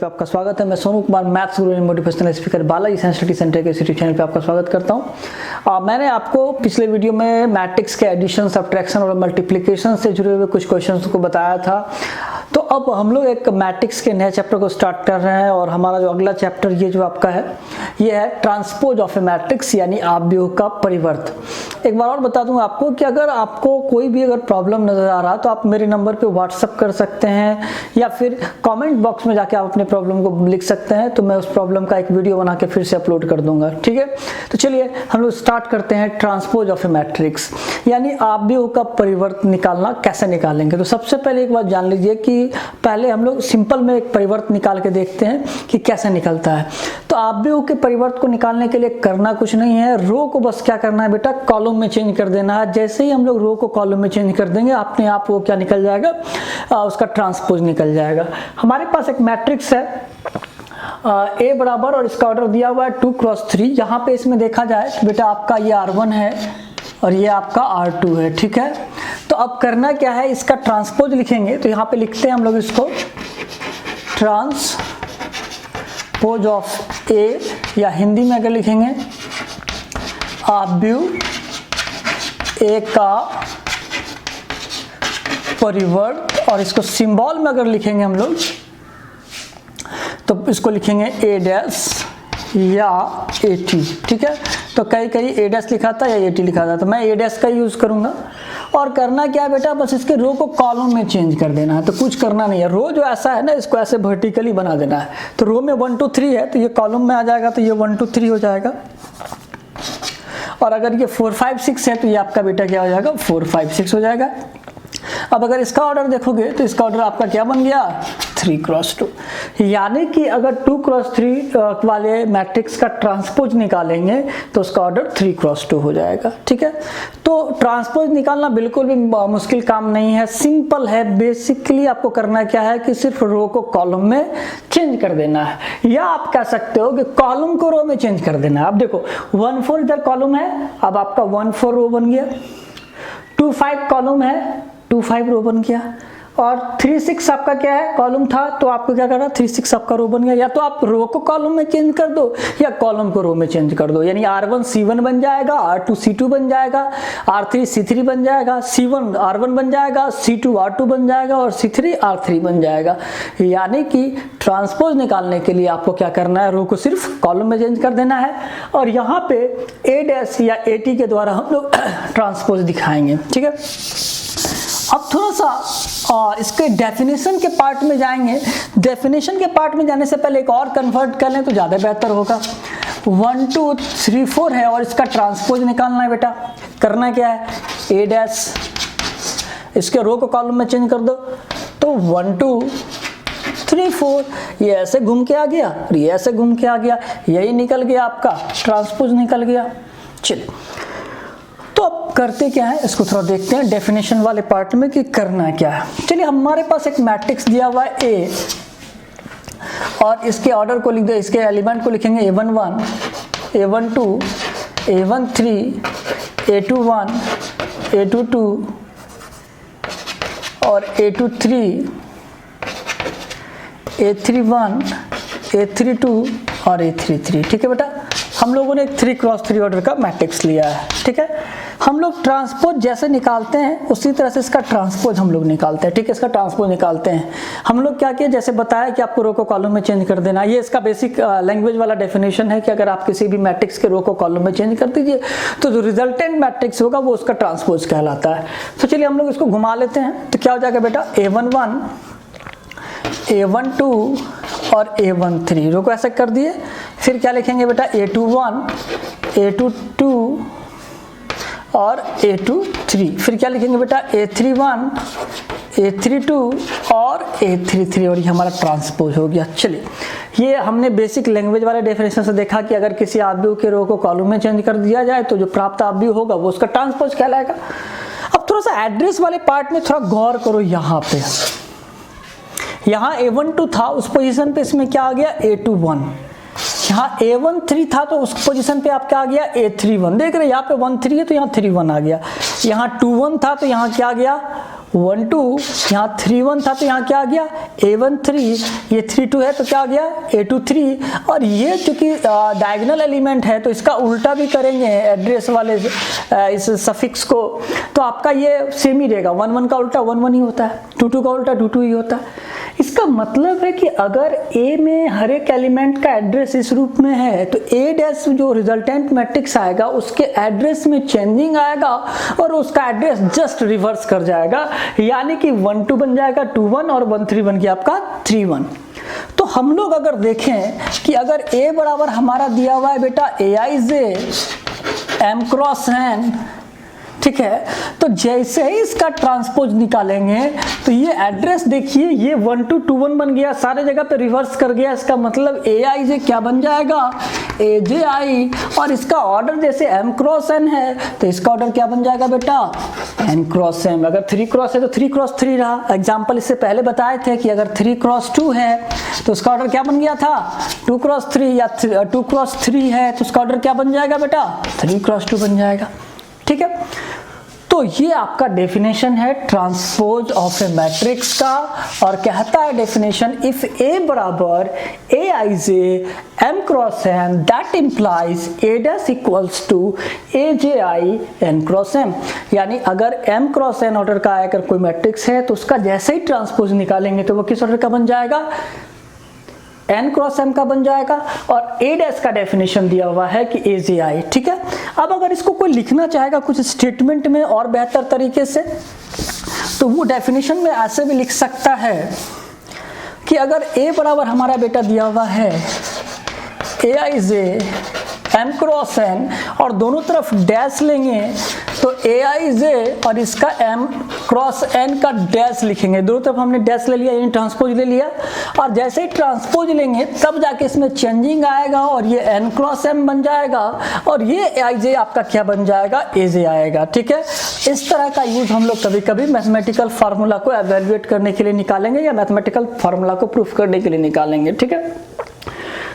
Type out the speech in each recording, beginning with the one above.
पे आपका स्वागत है। मैं Sonu Kumar, maths Guru and motivational speaker Balaji science study centre के यूट्यूब चैनल पे आपका स्वागत करता हूँ। मैंने आपको पिछले वीडियो में मैट्रिक्स के एडिशन, सब्ट्रैक्शन और मल्टीप्लिकेशन से जुड़े हुए कुछ क्वेश्चंस को बताया था। तो अब हम लोग एक मैट्रिक्स के नए चैप्टर को स्टार्ट कर रहे हैं और हमारा जो अगला चैप्टर ये जो आपका है ये है ट्रांसपोज ऑफ ए मैट्रिक्स, यानी आव्यूह का परिवर्त। एक बार और बता दूं आपको कि अगर आपको कोई भी अगर प्रॉब्लम नजर आ रहा है तो आप मेरे नंबर पे व्हाट्सअप कर सकते हैं या फिर कमेंट बॉक्स में जाके आप अपने प्रॉब्लम को लिख सकते हैं, तो मैं उस प्रॉब्लम का एक वीडियो बना के फिर से अपलोड कर दूंगा। ठीक है, तो चलिए हम लोग स्टार्ट करते हैं। ट्रांसपोज ऑफ ए मैट्रिक्स यानी आव्यूह का परिवर्त निकालना कैसे निकालेंगे। तो सबसे पहले एक बात जान लीजिए कि पहले हम लोग सिंपल में एक परिवर्त निकाल के देखते हैं कि कैसे निकलता है। तो आव्यूह के परिवर्त को निकालने के लिए करना कुछ नहीं है, रो को बस क्या करना है बेटा, कॉलम में चेंज कर देना है। जैसे ही हम लोग रो को कॉलम में चेंज कर देंगे अपने आप वो क्या निकल जाएगा, उसका ट्रांसपोज निकल जाएगा। हमारे पास एक मैट्रिक्स है ए बराबर और इसका ऑर्डर दिया हुआ है 2 क्रॉस 3। यहाँ पे इसमें देखा जाए तो बेटा आपका ये R1 है और ये आपका R2 है। ठीक है, तो अब करना क्या है, इसका ट्रांसपोज लिखेंगे। तो यहाँ पे लिखते हैं हम लोग इसको ट्रांसपोज ऑफ ए, या हिंदी में अगर लिखेंगे आव्यूह ए का परिवर्त, और इसको सिंबल में अगर लिखेंगे हम लोग तो इसको लिखेंगे ए डैश या ए टी। ठीक है, तो कई ए डैश लिखा था या ए टी लिखा था, तो मैं ए डैश का यूज करूंगा। और करना क्या है बेटा, बस इसके रो को कॉलम में चेंज कर देना है। तो कुछ करना नहीं है, रो जो ऐसा है ना इसको ऐसे वर्टिकली बना देना है। तो रो में 1 2 3 है तो ये कॉलम में आ जाएगा, तो ये 1 2 3 हो जाएगा। और अगर ये 4 5 6 है तो ये आपका बेटा क्या हो जाएगा, 4 5 6 हो जाएगा। अब अगर इसका ऑर्डर देखोगे तो इसका ऑर्डर आपका क्या बन गया, 3 क्रॉस 2। यानी कि अगर 2 क्रॉस 3 वाले मैट्रिक्स का ट्रांसपोज निकालेंगे तो उसका ऑर्डर 3 क्रॉस 2 हो जाएगा। ठीक है, तो ट्रांसपोज निकालना बिल्कुल भी मुश्किल काम नहीं है, सिंपल है। बेसिकली आपको करना क्या है कि सिर्फ रो को कॉलम में चेंज कर देना है, या आप कह सकते हो कि कॉलम को रो में चेंज कर देना है। अब देखो 1 4 इधर कॉलम है, अब आपका 1 4 रो बन गया। 2 5 कॉलम है, 2 5 रो बन गया। और 3 6 आपका क्या है, कॉलम था, तो आपको क्या करना, 3 6 आपका रो बन गया। या तो आप रो को कॉलम में चेंज कर दो या कॉलम को रो में चेंज कर दो, यानी R1 C1 बन जाएगा, R2 C2 बन जाएगा, R3 C3 बन जाएगा, C1 R1 बन जाएगा, C2 R2 बन जाएगा और C3 R3 बन जाएगा। यानी कि ट्रांसपोज निकालने के लिए आपको क्या करना है, रो को सिर्फ कॉलम में चेंज कर देना है और यहाँ पे ए डैश या ए टी के द्वारा हम लोग ट्रांसपोज दिखाएंगे। ठीक है, अब थोड़ा सा इसके डेफिनेशन के पार्ट में जाएंगे। डेफिनेशन के पार्ट में जाने से पहले एक और कन्वर्ट कर लें तो ज़्यादा बेहतर होगा। 1 2 3 4 है और इसका ट्रांसपोज निकालना है बेटा। करना क्या है, ए डैश, इसके रो को कॉलम में चेंज कर दो, तो 1 2 3 4 ये ऐसे घूम के आ गया और ये ऐसे घूम के आ गया, यही निकल गया आपका ट्रांसपोज निकल गया। चलिए, तो अब करते क्या है, इसको थोड़ा देखते हैं डेफिनेशन वाले पार्ट में कि करना क्या है। चलिए, हमारे पास एक मैट्रिक्स दिया हुआ है ए और इसके ऑर्डर को लिख दो, इसके एलिमेंट को लिखेंगे A1 1, A1 2, A1 3, A2 1, A2 2 और A2 3, A3 1, A3 2 और A3 3। ठीक है बेटा, हम लोगों ने एक 3 क्रॉस 3 ऑर्डर का मैट्रिक्स लिया है। ठीक है, हम लोग ट्रांसपोज जैसे निकालते हैं उसी तरह से इसका ट्रांसपोज हम लोग निकालते हैं। ठीक है, इसका ट्रांसपोज निकालते हैं हम लोग क्या किए, जैसे बताया कि आपको रो को कॉलम में चेंज कर देना। ये इसका बेसिक लैंग्वेज वाला डेफिनेशन है कि अगर आप किसी भी मैट्रिक्स के रो को कॉलम में चेंज कर दीजिए तो जो रिजल्टेंट मैट्रिक्स होगा वो उसका ट्रांसपोज कहलाता है। तो चलिए हम लोग इसको घुमा लेते हैं, तो क्या हो जाएगा बेटा, A1 1, A1 2 और A1 3। रो को ऐसे कर दिए, फिर क्या लिखेंगे बेटा, A2 1, A2 2 और A2 3। फिर क्या लिखेंगे बेटा, A3 1, A3 2 और A3 3, और ये हमारा ट्रांसपोज हो गया। चलिए, ये हमने बेसिक लैंग्वेज वाले डेफिनेशन से देखा कि अगर किसी आव्यूह के रो को कॉलम में चेंज कर दिया जाए तो जो प्राप्त आव्यूह होगा वो उसका ट्रांसपोज कहलाएगा। अब थोड़ा सा एड्रेस वाले पार्ट में थोड़ा गौर करो। यहाँ पे यहाँ A1 2 था, उस पोजीशन पे इसमें क्या आ गया, A2 1। यहाँ A1 3 था तो उस पोजीशन पे आपका आ गया A3 1। देख रहे हैं यहाँ पे 1 3 है तो यहाँ 3 1 आ गया। यहाँ 2 1 था तो यहाँ क्या आ गया, 1 2, यहाँ 3 1 था तो यहाँ क्या आ गया A1 3, ये 3 2 है तो क्या आ गया A2 3। और ये चूंकि डायगोनल एलिमेंट है तो इसका उल्टा भी करेंगे एड्रेस वाले इस सफिक्स को, तो आपका ये सेम ही रहेगा। 1 1 का उल्टा 1 1 ही होता है, 2 2 का उल्टा 2 2 ही होता है। इसका मतलब है कि अगर A में हर एक एलिमेंट का एड्रेस इस रूप में है तो A डैश जो रिजल्टेंट मैट्रिक्स आएगा उसके एड्रेस में चेंजिंग आएगा और उसका एड्रेस जस्ट रिवर्स कर जाएगा, यानी कि 1 2 बन जाएगा 2 1 और 1 3 बन गया आपका 3 1। तो हम लोग अगर देखें कि अगर A बराबर हमारा दिया हुआ है बेटा Aij m क्रॉस n, ठीक है, तो जैसे ही इसका ट्रांसपोज निकालेंगे तो ये एड्रेस देखिए ये 1 2 2 1 बन गया, सारे जगह पे रिवर्स कर गया। इसका मतलब Aij क्या बन जाएगा Aj, और इसका ऑर्डर जैसे m क्रॉस n है तो इसका ऑर्डर क्या बन जाएगा बेटा n क्रॉस m। अगर 3 क्रॉस है तो 3 क्रॉस 3 रहा। एग्जाम्पल इससे पहले बताए थे कि अगर 3 क्रॉस 2 है तो उसका ऑर्डर क्या बन गया था 2 क्रॉस 3, या 2 क्रॉस 3 है तो उसका ऑर्डर क्या बन जाएगा बेटा 3 क्रॉस 2 बन जाएगा, ठीक है। तो ये आपका डेफिनेशन है ट्रांसपोज ऑफ ए मैट्रिक्स का, और कहता है डेफिनेशन इफ A बराबर Aij m cross n that implies A dash equals to Aji n cross m। यानी अगर m क्रॉस n ऑर्डर का अगर कोई मैट्रिक्स है तो उसका जैसे ही ट्रांसपोज निकालेंगे तो वो किस ऑर्डर का बन जाएगा n क्रॉस m का बन जाएगा। और A डैश का डेफिनेशन दिया हुआ है कि Aji, ठीक है। अब अगर इसको कोई लिखना चाहेगा कुछ स्टेटमेंट में और बेहतर तरीके से तो वो डेफिनेशन में ऐसे भी लिख सकता है कि अगर A बराबर हमारा बेटा दिया हुआ है Aij m क्रॉस n और दोनों तरफ डैश लेंगे तो Aij और इसका m क्रॉस n का डैश लिखेंगे। दोनों तरफ हमने डैश ले लिया यानी ट्रांसपोज ले लिया, और जैसे ही ट्रांसपोज लेंगे तब जाके इसमें चेंजिंग आएगा और ये n क्रॉस m बन जाएगा और ये Aij आपका क्या बन जाएगा Aj आएगा, ठीक है। इस तरह का यूज हम लोग कभी कभी मैथमेटिकल फार्मूला को एवेल्युएट करने के लिए निकालेंगे या मैथमेटिकल फार्मूला को प्रूफ करने के लिए निकालेंगे, ठीक है।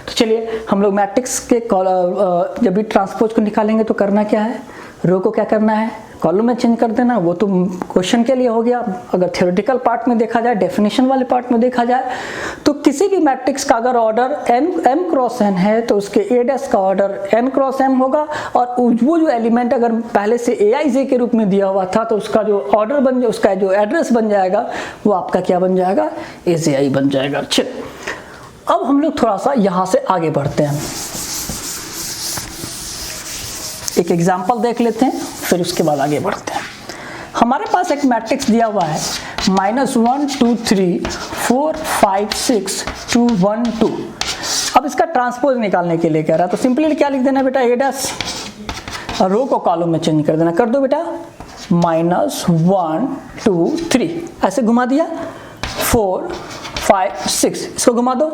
तो चलिए हम लोग मैट्रिक्स के जब भी ट्रांसपोज को निकालेंगे तो करना क्या है, रो को क्या करना है कॉलम में चेंज कर देना। वो तो क्वेश्चन के लिए हो गया। अगर थ्योरेटिकल पार्ट में देखा जाए, डेफिनेशन वाले पार्ट में देखा जाए तो किसी भी मैट्रिक्स का अगर ऑर्डर m क्रॉस n है तो उसके A डैश का ऑर्डर n क्रॉस m होगा, और वो जो एलिमेंट अगर पहले से Aij के रूप में दिया हुआ था तो उसका जो ऑर्डर बन जाए, उसका जो एड्रेस बन जाएगा वो आपका क्या बन जाएगा Aji बन जाएगा। चलिए अब हम लोग थोड़ा सा यहाँ से आगे बढ़ते हैं, एक एग्जाम्पल देख लेते हैं फिर उसके बाद आगे बढ़ते हैं। हमारे पास एक मैट्रिक्स दिया हुआ है -1 2 3 4 5 6 2 1 2। अब इसका ट्रांसपोज निकालने के लिए कह रहा है तो सिंपली क्या लिख देना बेटा A डैश, और रो को कॉलम में चेंज कर देना। कर दो बेटा -1 2 3, ऐसे घुमा दिया 4 5 6, इसको घुमा दो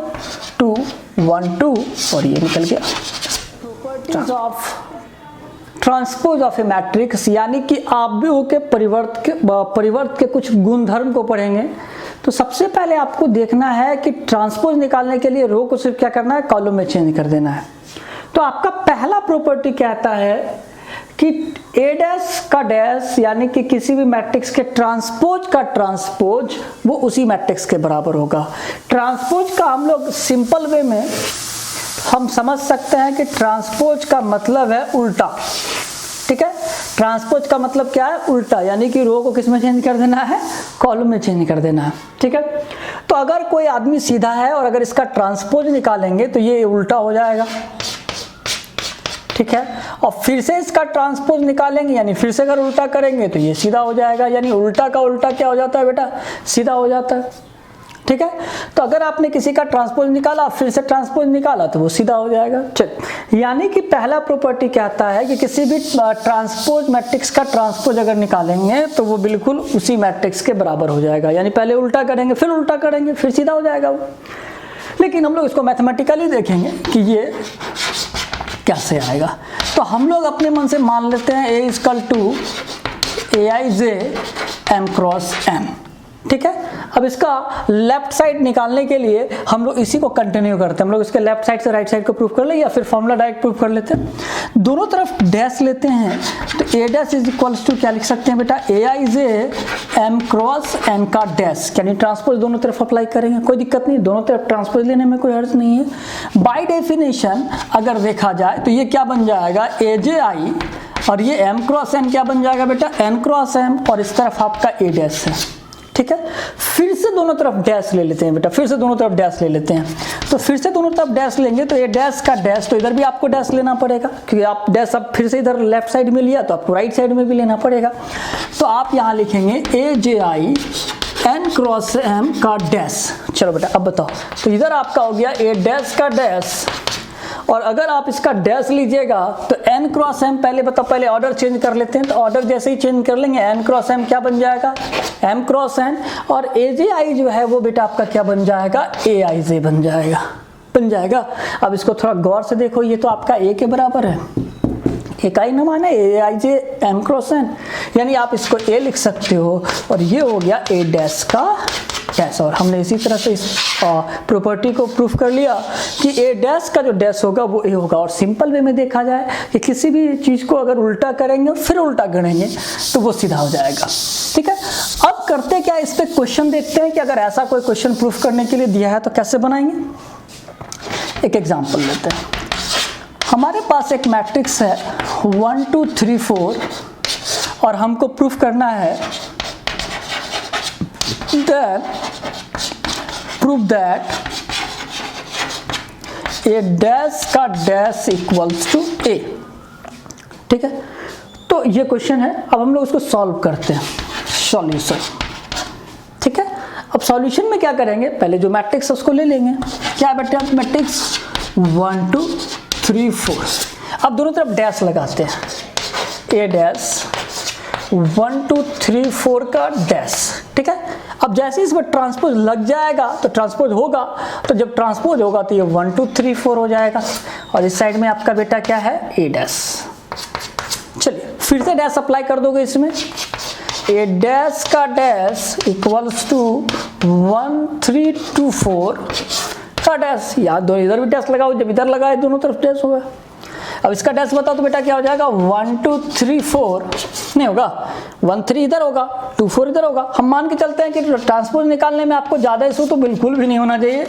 2 1 2 और ये निकल गया। Properties of transpose of A matrix, यानी कि आव्यूह के परिवर्त के कुछ गुणधर्म को पढ़ेंगे। तो सबसे पहले आपको देखना है कि ट्रांसपोज निकालने के लिए रो को सिर्फ क्या करना है कॉलम में चेंज कर देना है। तो आपका पहला प्रॉपर्टी कहता है कि A डैश का डैश यानी कि किसी भी मैट्रिक्स के ट्रांसपोज का ट्रांसपोज वो उसी मैट्रिक्स के बराबर होगा। ट्रांसपोज का हम लोग सिंपल वे में हम समझ सकते हैं कि ट्रांसपोज का मतलब है उल्टा, ठीक है। ट्रांसपोज का मतलब क्या है उल्टा, यानी कि रो को किस में चेंज कर देना है कॉलम में चेंज कर देना है, ठीक है। तो अगर कोई आदमी सीधा है और अगर इसका ट्रांसपोज निकालेंगे तो ये उल्टा हो जाएगा, ठीक है। और फिर से इसका ट्रांसपोज निकालेंगे यानी फिर से अगर उल्टा करेंगे तो ये सीधा हो जाएगा, यानी उल्टा का उल्टा क्या हो जाता है बेटा सीधा हो जाता है, ठीक है। तो अगर आपने किसी का ट्रांसपोज निकाला फिर से ट्रांसपोज निकाला तो वो सीधा हो जाएगा। चल यानी कि पहला प्रॉपर्टी कहता है कि किसी भी ट्रांसपोज मैट्रिक्स का ट्रांसपोज अगर निकालेंगे तो वो बिल्कुल उसी मैट्रिक्स के बराबर हो जाएगा, यानी पहले उल्टा करेंगे फिर उल्टा करेंगे फिर सीधा हो जाएगा वो। लेकिन हम लोग इसको मैथमेटिकली देखेंगे कि ये कैसे आएगा। तो हम लोग अपने मन से मान लेते हैं A equal to Aij m cross m, ठीक है। अब इसका लेफ्ट साइड निकालने के लिए हम लोग इसी को कंटिन्यू करते हैं, हम लोग इसके लेफ्ट साइड से राइट साइड को प्रूफ कर ले या फिर फॉर्मूला डायरेक्ट प्रूफ कर लेते हैं। दोनों तरफ डैश लेते हैं तो ए डैश इज इक्वल्स टू क्या लिख सकते हैं बेटा, ए आई जे एम क्रॉस एन का डैश, यानी ट्रांसपोज दोनों तरफ अप्लाई करेंगे, कोई दिक्कत नहीं, दोनों तरफ ट्रांसपोज लेने में कोई हर्ज नहीं है। बाय डेफिनेशन अगर देखा जाए तो ये क्या बन जाएगा, ए जे आई और ये एम क्रॉस एन क्या बन जाएगा बेटा, एन क्रॉस एम, और इस तरफ आपका ए डैश है, ठीक है। फिर से दोनों तरफ डैश ले लेते हैं बेटा, फिर से दोनों तरफ डैश ले लेते हैं। तो फिर से दोनों तरफ डैश लेंगे तो ये डैश का डैश, तो इधर भी आपको डैश लेना पड़ेगा क्योंकि आप डैश अब फिर से इधर लेफ्ट साइड में लिया तो आपको राइट साइड में भी लेना पड़ेगा। तो आप यहाँ लिखेंगे ए j i n cross M का डैश। चलो बेटा अब बताओ, तो इधर आपका हो गया ए डैश का डैश, और अगर आप इसका डैश लीजिएगा तो n क्रॉस m, पहले बताओ, पहले ऑर्डर चेंज कर लेते हैं, तो ऑर्डर जैसे ही चेंज कर लेंगे n क्रॉस m क्या बन जाएगा, m क्रॉस n, और ए जे आई जो है वो बेटा आपका क्या बन जाएगा, ए आई जे बन जाएगा। अब इसको थोड़ा गौर से देखो, ये तो आपका a के बराबर है, एक आई ना माने ए आई जे एम क्रॉस एन, यानी आप इसको a लिख सकते हो, और ये हो गया ए डैश का डैश। और हमने इसी तरह से इस प्रॉपर्टी को प्रूफ कर लिया कि ए डैश का जो डैश होगा वो ए होगा। और सिंपल वे में देखा जाए कि किसी भी चीज़ को अगर उल्टा करेंगे फिर उल्टा गढ़ेंगे तो वो सीधा हो जाएगा, ठीक है। अब करते क्या, इस पे क्वेश्चन देखते हैं कि अगर ऐसा कोई क्वेश्चन प्रूफ करने के लिए दिया है तो कैसे बनाएंगे। एक एग्जाम्पल लेते हैं, हमारे पास एक मैट्रिक्स है 1 2 3 4 और हमको प्रूफ करना है prove that a dash का dash equals to a, ठीक है। तो ये क्वेश्चन है, अब हम लोग उसको सॉल्व करते हैं, सॉल्यूशन, ठीक है। अब सॉल्यूशन में क्या करेंगे, पहले जो मैट्रिक्स है उसको ले लेंगे, क्या बेटा मैट्रिक्स 1 2 3 4, अब दोनों तरफ डैश लगाते हैं, ए डैश 1 2 3 4 का डैश, ठीक है। अब जैसे इस पर ट्रांसपोज लग जाएगा तो ट्रांसपोज होगा, तो जब ट्रांसपोज होगा तो ये 1 2 3 4 हो जाएगा, और इस साइड में आपका बेटा क्या है, ए डैश। चलिए फिर से डैश अप्लाई कर दोगे इसमें, ए डैश का डैश इक्वल्स टू 1 3 2 4 का डैश, याद दो, इधर भी डैश लगाओ, जब इधर लगाए दोनों तरफ डैश होगा। अब इसका डैश बताओ तो बेटा क्या हो जाएगा, 1 2 3 4 नहीं होगा, 1 3 इधर होगा, 2 4 इधर होगा। हम मान के चलते हैं कि ट्रांसपोज निकालने में आपको ज़्यादा इशू तो बिल्कुल भी नहीं होना चाहिए।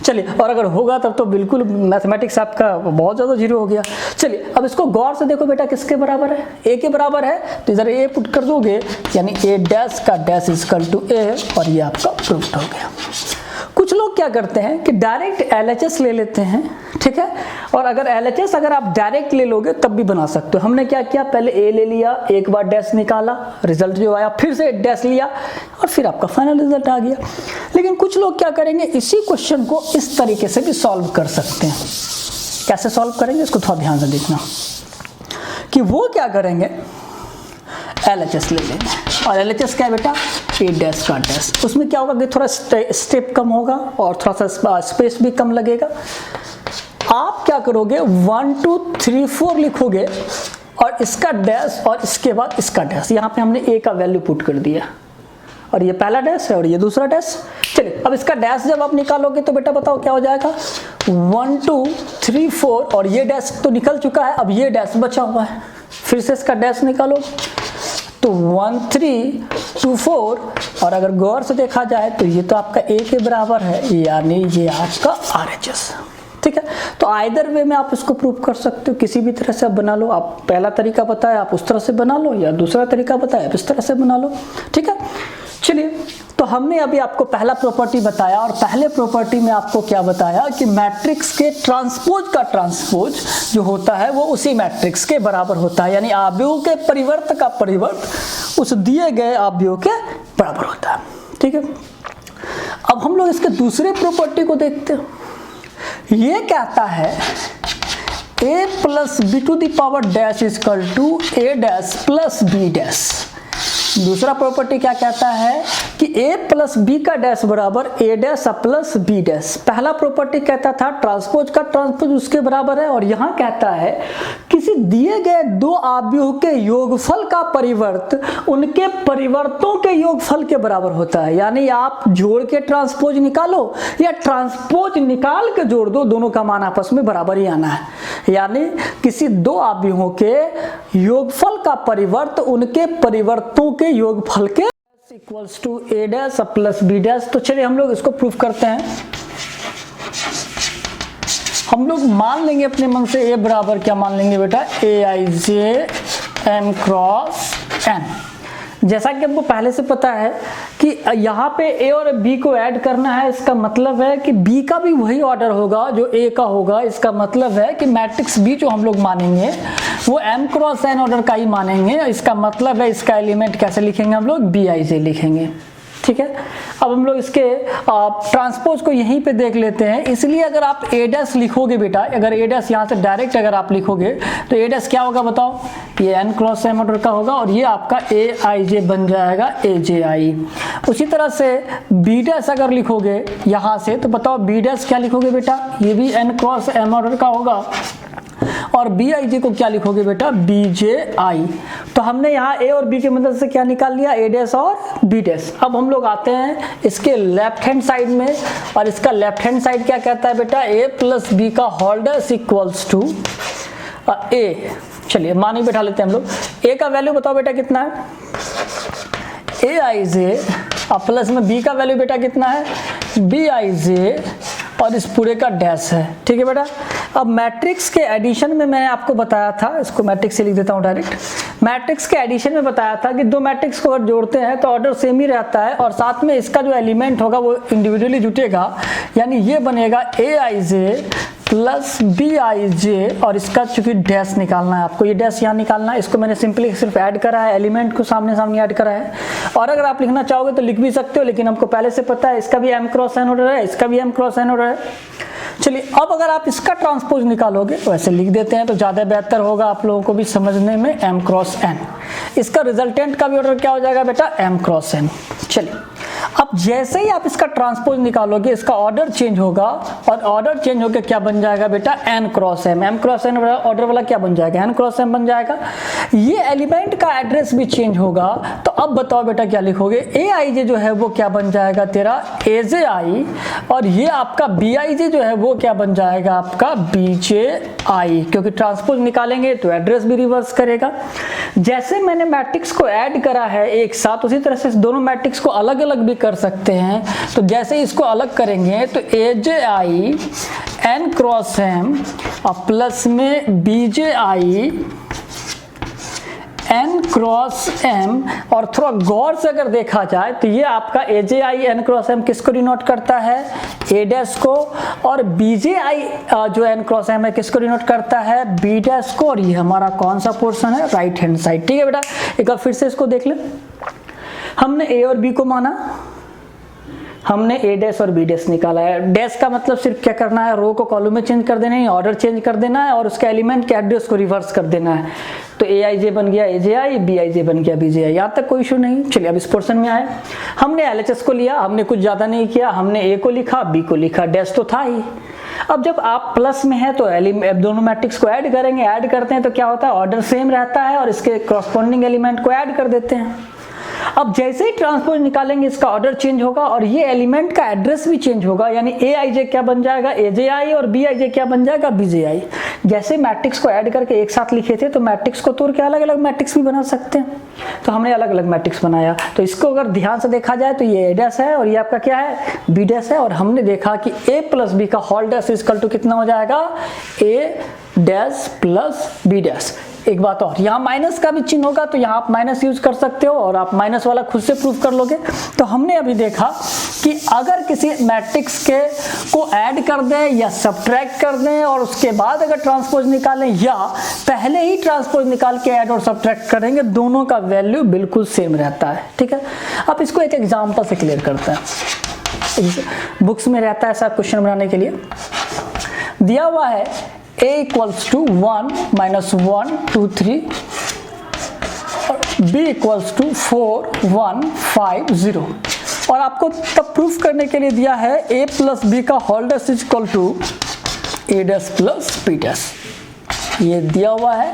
चलिए, और अगर होगा तब तो बिल्कुल मैथमेटिक्स आपका बहुत ज़्यादा जीरो हो गया। चलिए अब इसको गौर से देखो बेटा, किसके बराबर है, ए के बराबर है, तो इधर ए पुट कर दोगे, यानी ए डैश का डैश इक्वल टू ए, और ये आपका प्रूफ हो गया। कुछ लोग क्या करते हैं कि डायरेक्ट LHS ले लेते हैं, ठीक है, और अगर LHS अगर आप डायरेक्ट ले लोगे तब भी बना सकते हो। हमने क्या किया, पहले ए ले लिया, एक बार डैश निकाला, रिजल्ट जो आया, फिर से डैश लिया, और फिर आपका फाइनल रिजल्ट आ गया। लेकिन कुछ लोग क्या करेंगे, इसी क्वेश्चन को इस तरीके से भी सॉल्व कर सकते हैं। कैसे सॉल्व करेंगे इसको थोड़ा ध्यान से देखना, कि वो क्या करेंगे, LHS ले लेंगे, और LHS क्या है बेटा, ए डैश का डैश। उसमें क्या होगा कि थोड़ा स्टेप कम होगा और थोड़ा सा स्पेस भी कम लगेगा। आप क्या करोगे, 1 2 3 4 लिखोगे, और इसका डैश और इसके बाद इसका डैश, यहाँ पे हमने ए का वैल्यू पुट कर दिया, और ये पहला डैश है और ये दूसरा डैश। चलिए अब इसका डैश जब आप निकालोगे तो बेटा बताओ क्या हो जाएगा, 1 2 3 4, और ये डैश तो निकल चुका है, अब ये डैश बचा हुआ है, फिर से इसका डैश निकालो, तो 1 3 2 4, और अगर गौर से देखा जाए तो ये तो आपका ए के बराबर है, यानी ये आपका RHS, ठीक है। तो आइदर वे में आप इसको प्रूव कर सकते हो, किसी भी तरह से आप बना लो। आप पहला तरीका बताया आप उस तरह से बना लो, या दूसरा तरीका बताया आप इस तरह से बना लो, ठीक है। चलिए, तो हमने अभी आपको पहला प्रॉपर्टी बताया, और पहले प्रॉपर्टी में आपको क्या बताया कि मैट्रिक्स के ट्रांसपोज का ट्रांसपोज जो होता है वो उसी मैट्रिक्स के बराबर होता है, यानी आव्यूह के परिवर्त का परिवर्त उस दिए गए आव्यूह के बराबर होता है, ठीक है। अब हम लोग इसके दूसरे प्रॉपर्टी को देखते हैं। ये कहता है a plus b to the power dash equal to a dash plus b dash. दूसरा प्रॉपर्टी क्या कहता है कि a प्लस बी का डैश बराबर a dash plus b dash. पहला प्रॉपर्टी कहता था ट्रांसपोज का ट्रांसपोज उसके बराबर है, और यहाँ कहता है कि किसी दिए गए दो अवयवों के योगफल का परिवर्त उनके परिवर्तों के योगफल के बराबर होता है। यानी आप जोड़ के ट्रांसपोज निकालो या ट्रांसपोज निकाल के जोड़ दो, दोनों का मान आपस में बराबर ही आना है। यानी किसी दो अवयवों के योगफल का परिवर्त उनके परिवर्तों के योगफल के equals to a dash plus b dash. तो चलिए हम लोग इसको प्रूफ करते हैं। हम लोग मान लेंगे अपने मन से ए बराबर क्या मान लेंगे बेटा, ए आई जे एन क्रॉस एन। जैसा कि हमको पहले से पता है कि यहाँ पे ए और बी को ऐड करना है, इसका मतलब है कि बी का भी वही ऑर्डर होगा जो ए का होगा। इसका मतलब है कि मैट्रिक्स बी जो हम लोग मानेंगे वो एम क्रॉस एन ऑर्डर का ही मानेंगे। इसका मतलब है इसका एलिमेंट कैसे लिखेंगे हम लोग, बी आई जे लिखेंगे। ठीक है, अब हम लोग इसके ट्रांसपोज को यहीं पे देख लेते हैं। इसलिए अगर आप ए डैश लिखोगे बेटा, अगर ए डैश यहाँ से डायरेक्ट अगर आप लिखोगे तो ए डैश क्या होगा बताओ, ये एन क्रॉस एम ऑर्डर का होगा और ये आपका ए आई जे बन जाएगा ए जे आई। उसी तरह से बी डैश अगर लिखोगे यहाँ से तो बताओ बी डैश क्या लिखोगे बेटा, ये भी एन क्रॉस एम ऑर्डर का होगा। और बी आई जे को क्या लिखोगे बेटा, बी जे आई। तो हमने यहाँ ए और बी की मदद से क्या निकाल लिया, ए डैश और बी डैश। अब हम लोग आते हैं इसके लेफ्ट हैंड साइड में, और इसका लेफ्ट हैंड साइड क्या कहता है बेटा, ए प्लस बी का होल डैश इक्वल्स टू ए। चलिए मान ही बैठा लेते हैं हम लोग। ए का वैल्यू बताओ बेटा कितना है, ए आई जे, और प्लस में बी का वैल्यू बेटा कितना है, बी आई जे, और इस पूरे का डैश है। ठीक है बेटा। अब मैट्रिक्स के एडिशन में मैंने आपको बताया था, इसको मैट्रिक्स से लिख देता हूँ डायरेक्ट। मैट्रिक्स के एडिशन में बताया था कि दो मैट्रिक्स को अगर जोड़ते हैं तो ऑर्डर सेम ही रहता है और साथ में इसका जो एलिमेंट होगा वो इंडिविजुअली जुटेगा। यानी ये बनेगा ए आई जे प्लस बी आई जे, और इसका चूंकि डैश निकालना है आपको, ये डैश यहाँ निकालना है। इसको मैंने सिंपली सिर्फ ऐड करा है, एलिमेंट को सामने सामने ऐड करा है। और अगर आप लिखना चाहोगे तो लिख भी सकते हो, लेकिन हमको पहले से पता है इसका भी एम क्रॉस एन ऑर्डर है, इसका भी एम क्रॉस एन ऑर्डर है। चलिए अब अगर आप इसका ट्रांसपोज निकालोगे तो ऐसे लिख देते हैं तो ज़्यादा बेहतर होगा आप लोगों को भी समझने में, एम क्रॉस एन। इसका रिजल्टेंट का भी ऑर्डर क्या हो जाएगा बेटा, एम क्रॉस एन। चलिए अब जैसे ही आप इसका ट्रांसपोज निकालोगे इसका ऑर्डर चेंज होगा, और ऑर्डर चेंज होकर क्या बन जाएगा बेटा, n cross m. M cross n order वाला क्या बन जाएगा, एन क्रॉस एम बन जाएगा। ये एलिमेंट का एड्रेस भी चेंज होगा। तो अब बताओ बेटा क्या लिखोगे, ए आई जे जो है वो क्या बन जाएगा तेरा, ए जे आई, और ये आपका बी आई जे जो है वो क्या बन जाएगा आपका, बी जे आई। क्योंकि ट्रांसपोज निकालेंगे तो एड्रेस भी रिवर्स करेगा। जैसे मैंने मैट्रिक्स को ऐड करा है एक साथ, उसी तरह से दोनों मैट्रिक्स को अलग अलग भी कर सकते हैं। तो जैसे इसको अलग करेंगे तो a j i n cross m और प्लस में b j i n cross m, और थोड़ा गौर से अगर देखा जाए तो ये आपका ए j i n cross M किसको डिनोट करता है, ए डैश को, और बी जे आई जो एन क्रॉस एम है किसको डिनोट करता है, बी डैश को। और ये हमारा कौन सा पोर्शन है, राइट हैंड साइड। ठीक है बेटा, एक बार फिर से इसको देख ले। हमने ए और बी को माना, हमने ए डैश और बी डैश निकाला है। डैश का मतलब सिर्फ क्या करना है, रो को कॉलम में चेंज कर देना है, ऑर्डर चेंज कर देना है, और उसके एलिमेंट के एड्रेस को रिवर्स कर देना है। तो ए आई जे बन गया ए जे आई, बी आई जे बन गया बी जे आई। यहाँ तक कोई इशू नहीं। चलिए अब इस पोर्शन में आए। हमने एल एच एस को लिया, हमने कुछ ज़्यादा नहीं किया, हमने ए को लिखा, बी को लिखा, डैश तो था ही। अब जब आप प्लस में है तो दोनों मैट्रिक्स को ऐड करेंगे, ऐड करते हैं तो क्या होता है, ऑर्डर सेम रहता है और इसके कॉरस्पॉन्डिंग एलिमेंट को ऐड कर देते हैं। अब जैसे ही ट्रांसपोज निकालेंगे इसका ऑर्डर चेंज होगा और ये एलिमेंट का एड्रेस भी चेंज होगा। यानी ए आई जे क्या बन जाएगा, ए जे आई, और बी आई जे क्या बन जाएगा, बी जे आई। जैसे मैट्रिक्स को ऐड करके एक साथ लिखे थे तो मैट्रिक्स को तोड़ के अलग अलग मैट्रिक्स भी बना सकते हैं। तो हमने अलग अलग मैट्रिक्स बनाया। तो इसको अगर ध्यान से देखा जाए तो ये ए डैश है और ये आपका क्या है, बी डैश है। और हमने देखा कि ए प्लस बी का होल डैश इक्वल टू कितना हो जाएगा, ए डैश प्लस बी डैश। एक बात और, यहाँ माइनस का भी चिन्ह होगा तो यहाँ आप माइनस यूज कर सकते हो और आप माइनस वाला खुद से प्रूव कर लोगे। तो हमने अभी देखा कि अगर किसी मैट्रिक्स के को ऐड कर दें या सब्ट्रैक्ट कर दें और उसके बाद अगर ट्रांसपोज निकालें या पहले ही ट्रांसपोज निकाल के ऐड और सब्ट्रैक्ट करेंगे, दोनों का वैल्यू बिल्कुल सेम रहता है। ठीक है, अब इसको एक एग्जाम्पल से क्लियर करते हैं। बुक्स में रहता है ऐसा क्वेश्चन बनाने के लिए। दिया हुआ है a equals to 1 minus 1 2 3 और b equals to 4 1 5 0, और आपको तब प्रूफ करने के लिए दिया है a प्लस बी का whole dash is equal to a dash plus b dash. ये दिया हुआ है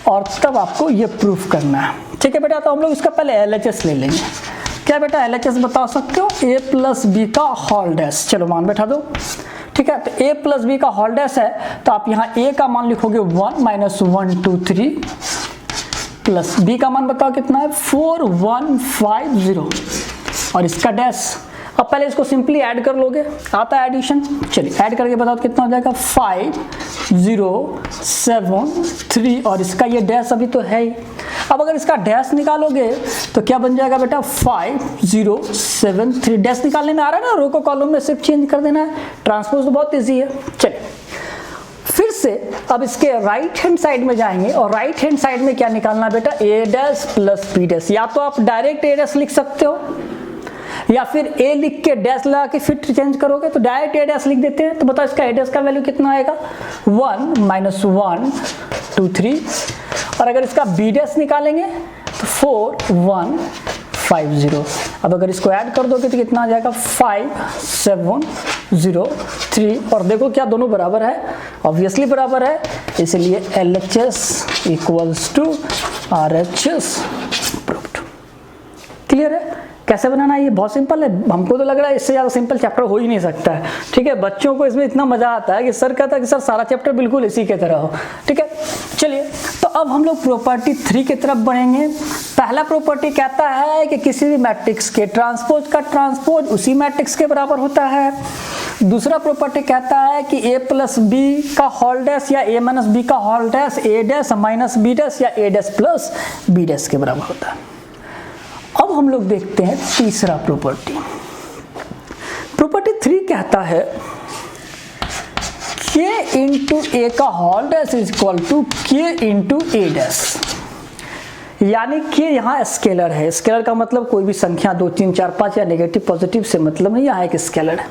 और तब आपको ये प्रूफ करना है। ठीक है बेटा, तो हम लोग इसका पहले LHS ले लेंगे। क्या बेटा LHS बता सकते हो? a प्लस बी का होल डैश। चलो मान बैठा दो। ठीक है, तो a प्लस बी का होल डैश है तो आप यहाँ a का मान लिखोगे 1 माइनस 1 2 3 प्लस b का मान बताओ कितना है 4 1 5 0 और इसका डैश। अब पहले इसको सिंपली ऐड कर लोगे, आता है एडिशन। चलिए ऐड करके बताओ कितना हो जाएगा 5 0 7 3 और इसका ये डैश अभी तो है ही। अब अगर इसका डैश निकालोगे तो क्या बन जाएगा बेटा 5 0 7 3। डैश निकालने में आ रहा है ना, रो को कॉलम में सिर्फ चेंज कर देना है। ट्रांसपोज तो बहुत ईजी है। चलिए फिर से अब इसके राइट हैंड साइड में जाएंगे और राइट हैंड साइड में क्या निकालना है बेटा a dash plus b dash. या तो आप डायरेक्ट a डैश लिख सकते हो या फिर a लिख के डैश लगा के फिर चेंज करोगे तो डायरेक्ट a डैश लिख देते हैं। तो बताओ इसका a डैश का वैल्यू कितना आएगा 1 माइनस 1 2 3 और अगर इसका b डैश निकालेंगे तो 4 1 5 0। अब अगर इसको ऐड कर दोगे तो कितना आ जाएगा 5 7 0 3 और देखो क्या दोनों बराबर है, ऑब्वियसली बराबर है, इसलिए LHS equals to RHS proved. Clear है? कैसे बनाना है ये बहुत सिंपल है। हमको तो लग रहा है इससे ज़्यादा सिंपल चैप्टर हो ही नहीं सकता है। ठीक है, बच्चों को इसमें इतना मजा आता है कि सर कहता है कि सर सारा चैप्टर बिल्कुल इसी के तरह हो। ठीक है, चलिए तो अब हम लोग प्रॉपर्टी 3 की तरफ बढ़ेंगे। पहला प्रॉपर्टी कहता है कि किसी भी मैट्रिक्स के ट्रांसपोज का ट्रांसपोज उसी मैट्रिक्स के बराबर होता है। दूसरा प्रॉपर्टी कहता है कि a प्लस बी का होल डैश या a माइनस बी का whole dash a dash minus b dash या a dash plus b dash के बराबर होता है। अब हम लोग देखते हैं तीसरा प्रॉपर्टी। प्रॉपर्टी 3 कहता है k इंटू a का whole dash is equal to k into a dash. यानी कि यहाँ स्केलर है। स्केलर का मतलब कोई भी संख्या 2 3 4 5 या नेगेटिव पॉजिटिव से मतलब नहीं, यहाँ एक स्केलर है।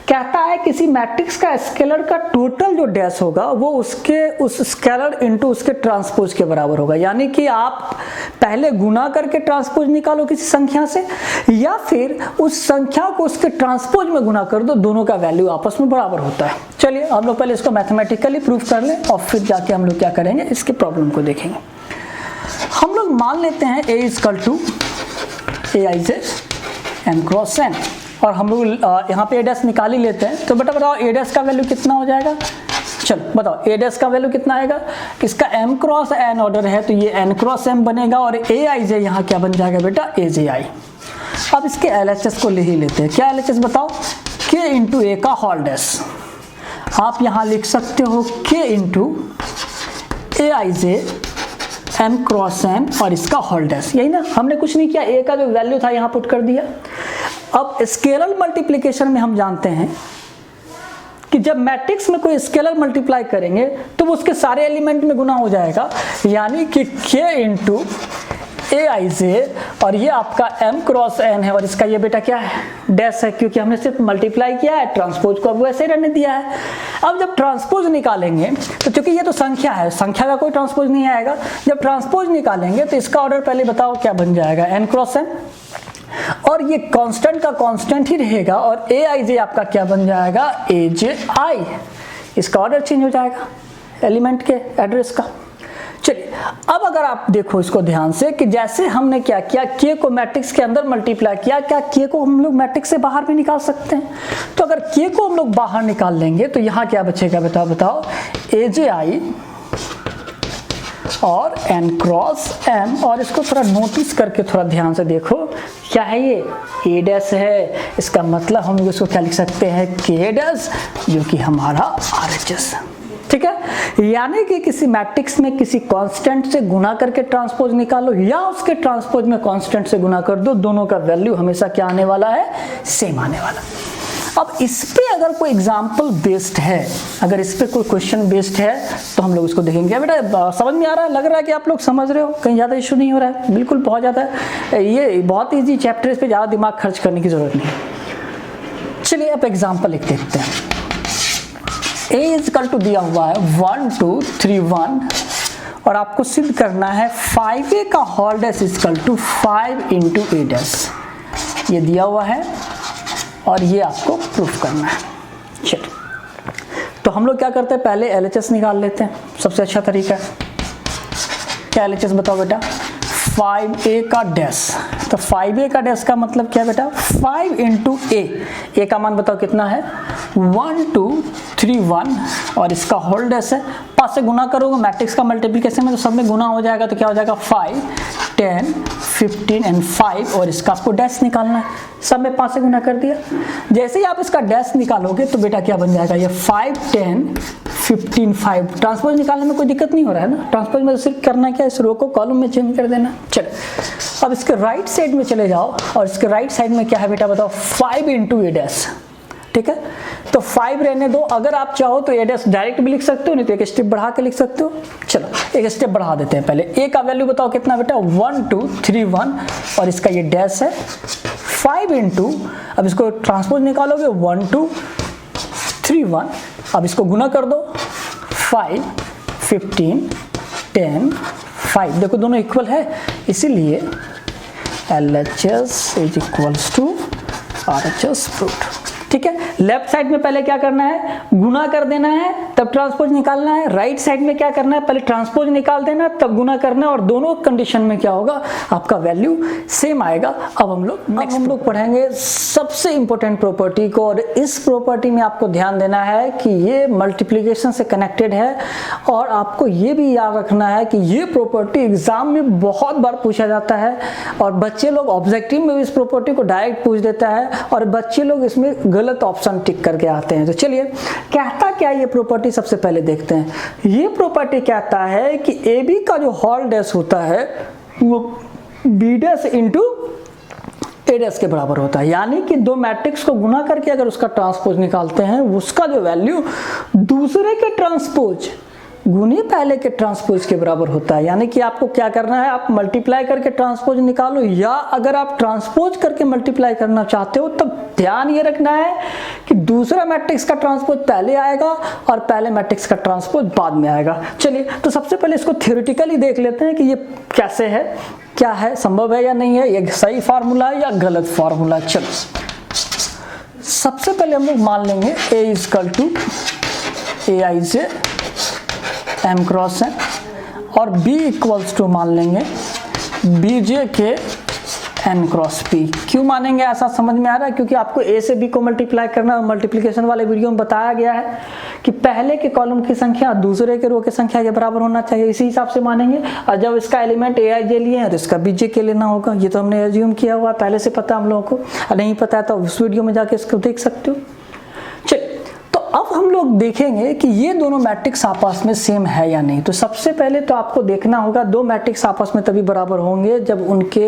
कहता है किसी मैट्रिक्स का स्केलर का टोटल जो डैश होगा वो उसके उस स्केलर इनटू उसके ट्रांसपोज के बराबर होगा। यानी कि आप पहले गुना करके ट्रांसपोज निकालो किसी संख्या से या फिर उस संख्या को उसके ट्रांसपोज में गुना कर दो, दोनों का वैल्यू आपस में बराबर होता है। चलिए हम लोग पहले इसको मैथमेटिकली प्रूव कर लें और फिर जाके हम लोग क्या करेंगे इसके प्रॉब्लम को देखेंगे। हम लोग मान लेते हैं a equal to aij n cross n और हम लोग यहाँ पे a डैश निकाल ही लेते हैं। तो बेटा बताओ a डैश का वैल्यू कितना हो जाएगा। चलो बताओ a डैश का वैल्यू कितना आएगा। इसका m क्रॉस n ऑर्डर है तो ये n क्रॉस m बनेगा और aij यहाँ क्या बन जाएगा बेटा aj। अब इसके LHS को ले ही लेते हैं। क्या LHS बताओ k इंटू a का होल डैश। आप यहाँ लिख सकते हो k into aij m cross n और इसका होल डैश। यही ना, हमने कुछ नहीं किया, a का जो वैल्यू था यहाँ पुट कर दिया। अब स्केलर मल्टीप्लिकेशन में हम जानते हैं कि जब मैट्रिक्स में कोई स्केलर मल्टीप्लाई करेंगे तो वो उसके सारे एलिमेंट में गुना हो जाएगा। यानी कि k इंटू aij और ये आपका m क्रॉस n है और इसका ये बेटा क्या है डैश है, क्योंकि हमने सिर्फ मल्टीप्लाई किया है, ट्रांसपोज को अब वैसे ही रहने दिया है। अब जब ट्रांसपोज निकालेंगे तो चूंकि ये तो संख्या है, संख्या का कोई ट्रांसपोज नहीं आएगा। जब ट्रांसपोज निकालेंगे तो इसका ऑर्डर पहले बताओ क्या बन जाएगा n क्रॉस n और ये कांस्टेंट का कांस्टेंट ही रहेगा और aij आपका क्या बन जाएगा aj। इसका ऑर्डर चेंज हो जाएगा एलिमेंट के एड्रेस का। चलिए अब अगर आप देखो इसको ध्यान से कि जैसे हमने क्या किया k को मैट्रिक्स के अंदर मल्टीप्लाई किया, क्या k को हम लोग मैट्रिक्स से बाहर भी निकाल सकते हैं। तो अगर k को हम लोग बाहर निकाल लेंगे तो यहाँ क्या बचेगा बताओ aj और n क्रॉस m और इसको थोड़ा नोटिस करके थोड़ा ध्यान से देखो क्या है ये a डैश है। इसका मतलब हम लोग इसको क्या लिख सकते हैं k डैश जो कि हमारा RHS है। ठीक है, यानी कि किसी मैट्रिक्स में किसी कांस्टेंट से गुना करके ट्रांसपोज निकालो या उसके ट्रांसपोज में कांस्टेंट से गुना कर दो, दोनों का वैल्यू हमेशा क्या आने वाला है सेम आने वाला। अब इस पे अगर कोई एग्जाम्पल बेस्ड है, अगर इस पे कोई क्वेश्चन बेस्ड है तो हम लोग इसको देखेंगे। बेटा समझ में आ रहा है, लग रहा है कि आप लोग समझ रहे हो, कहीं ज़्यादा इशू नहीं हो रहा है। बिल्कुल बहुत ज़्यादा ये बहुत ईजी चैप्टर, इस पर ज़्यादा दिमाग खर्च करने की जरूरत नहीं। चलिए अब एग्जाम्पल एक देखते हैं। a इज इक्वल टू दिया हुआ है 1 2 3 1 और आपको सिद्ध करना है 5a का whole dash is equal to 5 into a dash. ये दिया हुआ है और ये आपको प्रूफ करना है। चलिए तो हम लोग क्या करते हैं, पहले LHS निकाल लेते हैं, सबसे अच्छा तरीका है। क्या LHS बताओ बेटा, 5a का डैश। तो 5a का डैश का मतलब क्या बेटा, 5 इंटू a का मान बताओ कितना है, 1 2 3 1 और इसका होल डैश है, 5 से गुना करोगे मैट्रिक्स का मल्टीप्लिकेशन में तो सब में गुना हो जाएगा, तो क्या हो जाएगा 5 10 15 एंड 5 और इसका आपको डैश निकालना है, सब में 5 से गुना कर दिया। जैसे ही आप इसका डैश निकालोगे तो बेटा क्या बन जाएगा, ये 5 10 15 5। ट्रांसपोज निकालने में कोई दिक्कत नहीं हो रहा है ना, ट्रांसपोज में तो सिर्फ करना क्या है, इस रो को कॉलम में चेंज कर देना। चलो अब इसके राइट साइड में चले जाओ और इसके राइट साइड में क्या है बेटा बताओ, 5 इंटू ए डैश। ठीक है, तो 5 रहने दो, अगर आप चाहो तो ए डैश डायरेक्ट भी लिख सकते हो, नहीं तो एक स्टेप बढ़ा के लिख सकते हो। चलो एक स्टेप बढ़ा देते हैं, पहले ए का वैल्यू बताओ कितना बेटा, 1 2 3 1 और इसका ये डैश है 5 इंटू, अब इसको ट्रांसपोज निकालोगे 1 2 3 1, अब इसको गुना कर दो 5 15 10 5, देखो दोनों इक्वल है, इसीलिए LHS is equals to RHS proved. ठीक है, लेफ्ट साइड में पहले क्या करना है, गुना कर देना है तब ट्रांसपोज निकालना है, राइट साइड में क्या करना है, पहले ट्रांसपोज निकाल देना तब गुना करना है, और दोनों कंडीशन में क्या होगा, आपका वैल्यू सेम आएगा। अब हम लोग पढ़ेंगे सबसे इंपॉर्टेंट प्रॉपर्टी को, और इस प्रॉपर्टी में आपको ध्यान देना है कि ये मल्टीप्लिकेशन से कनेक्टेड है, और आपको ये भी याद रखना है कि ये प्रॉपर्टी एग्जाम में बहुत बार पूछा जाता है, और बच्चे लोग ऑब्जेक्टिव में भी इस प्रॉपर्टी को डायरेक्ट पूछ देता है, और बच्चे लोग इसमें गलत ऑप्शन टिक करके आते हैं। तो चलिए कहता क्या ये प्रॉपर्टी, सबसे पहले देखते हैं। ये प्रॉपर्टी कहता है कि ए बी का जो होल डैश होता है वो B dash into a dash के बराबर होता है, यानी कि दो मैट्रिक्स को गुना करके अगर उसका ट्रांसपोज निकालते हैं, उसका जो वैल्यू दूसरे के ट्रांसपोज गुने पहले के ट्रांसपोज के बराबर होता है। यानी कि आपको क्या करना है, आप मल्टीप्लाई करके ट्रांसपोज निकालो, या अगर आप ट्रांसपोज करके मल्टीप्लाई करना चाहते हो तब ध्यान ये रखना है कि दूसरा मैट्रिक्स का ट्रांसपोज पहले आएगा और पहले मैट्रिक्स का ट्रांसपोज बाद में आएगा। चलिए तो सबसे पहले इसको थ्योरेटिकली देख लेते हैं कि ये कैसे है, क्या है, संभव है या नहीं है, ये सही फार्मूला है या गलत फार्मूला। चलो सबसे पहले हम लोग मान लेंगे A इजकल टू AI से M क्रॉस है, और B इक्वल्स टू मान लेंगे BJ के N क्रॉस P। क्यों मानेंगे, ऐसा समझ में आ रहा है, क्योंकि आपको A से B को मल्टीप्लाई करना, मल्टीप्लिकेशन वाले वीडियो में बताया गया है कि पहले के कॉलम की संख्या दूसरे के रो की संख्या के बराबर होना चाहिए, इसी हिसाब से मानेंगे। और जब इसका एलिमेंट AIJ लिए हैं तो इसका BJ के लेना होगा, ये तो हमने एज्यूम किया हुआ पहले से, पता हम लोगों को, और नहीं पता है तो उस वीडियो में जाके इसको देख सकते हो। चलिए तो अब हम लोग देखेंगे कि ये दोनों मैट्रिक्स आपस में सेम है या नहीं। तो सबसे पहले तो आपको देखना होगा दो मैट्रिक्स आपस में तभी बराबर होंगे जब उनके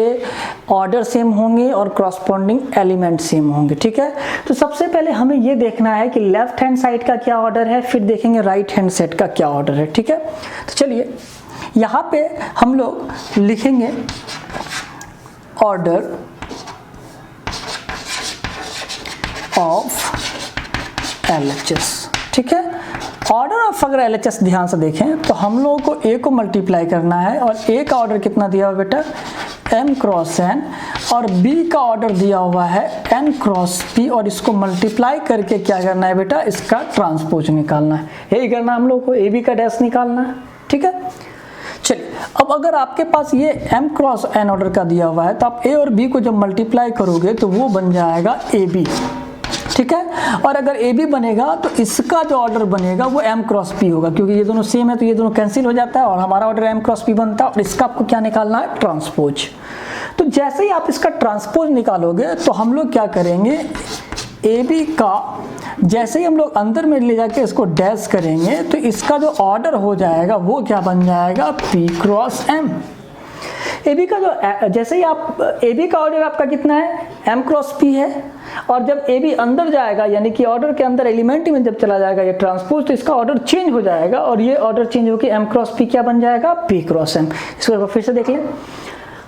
ऑर्डर सेम होंगे और करस्पॉन्डिंग एलिमेंट सेम होंगे। ठीक है, तो सबसे पहले हमें ये देखना है कि लेफ्ट हैंड साइड का क्या ऑर्डर है, फिर देखेंगे राइट हैंड साइड का क्या ऑर्डर है। ठीक है, तो चलिए यहाँ पे हम लोग लिखेंगे ऑर्डर ऑफ LHS। ठीक है, ऑर्डर ऑफ अगर LHS ध्यान से देखें तो हम लोगों को A को मल्टीप्लाई करना है, और A का ऑर्डर कितना दिया हुआ बेटा, M क्रॉस N, और B का ऑर्डर दिया हुआ है N क्रॉस P, और इसको मल्टीप्लाई करके क्या करना है बेटा, इसका ट्रांसपोज निकालना है। यही करना हम लोग को, A B का डैश निकालना है। ठीक है, चलिए अब अगर आपके पास ये M क्रॉस N ऑर्डर का दिया हुआ है तो आप A और B को जब मल्टीप्लाई करोगे तो वो बन जाएगा AB। ठीक है, और अगर ए बी बनेगा तो इसका जो ऑर्डर बनेगा वो M क्रॉस P होगा, क्योंकि ये दोनों सेम है तो ये दोनों कैंसिल हो जाता है, और हमारा ऑर्डर M क्रॉस P बनता है, और इसका आपको क्या निकालना है, ट्रांसपोज। तो जैसे ही आप इसका ट्रांसपोज निकालोगे तो हम लोग क्या करेंगे, ए बी का जैसे ही हम लोग अंदर में ले जाके इसको डैश करेंगे तो इसका जो ऑर्डर हो जाएगा वो क्या बन जाएगा, P cross M। A b का जो जैसे ही आप ए बी का ऑर्डर आपका कितना है, M क्रॉस P है, और जब ए बी अंदर जाएगा यानी कि ऑर्डर के अंदर एलिमेंट में जब चला जाएगा ये ट्रांसपोज, तो इसका ऑर्डर चेंज हो जाएगा, और ये ऑर्डर चेंज होकर M क्रॉस P क्या बन जाएगा, P क्रॉस M। इसको फिर से देख लें,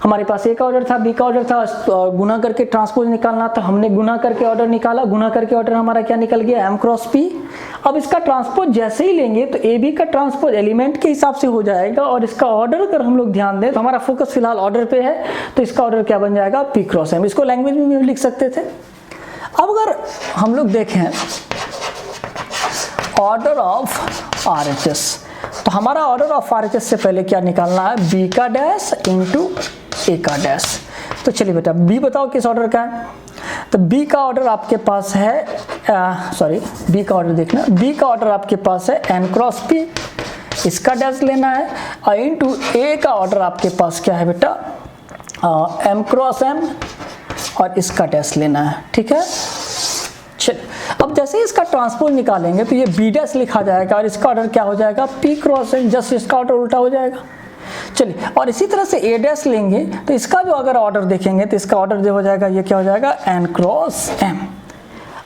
हमारे पास ए का ऑर्डर था, बी का ऑर्डर था, गुना करके ट्रांसपोज निकालना था, हमने गुना करके ऑर्डर निकाला, गुना करके ऑर्डर हमारा क्या निकल गया, M क्रॉस P। अब इसका ट्रांसपोज जैसे ही लेंगे तो ए बी का ट्रांसपोज एलिमेंट के हिसाब से हो जाएगा, और इसका ऑर्डर अगर हम लोग ध्यान दें तो हमारा फोकस फिलहाल ऑर्डर पे है, तो इसका ऑर्डर क्या बन जाएगा, P क्रॉस M। इसको लैंग्वेज में भी लिख सकते थे। अब अगर हम लोग देखें ऑर्डर ऑफ RHS। तो हमारा ऑर्डर ऑफ RHS से पहले क्या निकालना है, बी का डैश इंटू ए का डैश। तो चलिए बेटा बी बताओ किस ऑर्डर का है। तो बी का ऑर्डर आपके पास है बी का ऑर्डर देखना, बी का ऑर्डर आपके पास है n क्रॉस p, इसका डैश लेना है, और इंटू ए का ऑर्डर आपके पास क्या है बेटा, m क्रॉस m, और इसका डैश लेना है। ठीक है, चलिए अब जैसे ही इसका ट्रांसपोज निकालेंगे तो ये बी डैश लिखा जाएगा और इसका ऑर्डर क्या हो जाएगा, p क्रॉस n, जस्ट इसका ऑर्डर उल्टा हो जाएगा। चलिए और इसी तरह से ए डैश लेंगे तो इसका जो अगर ऑर्डर देखेंगे तो इसका ऑर्डर जो हो जाएगा ये क्या हो जाएगा, n क्रॉस m।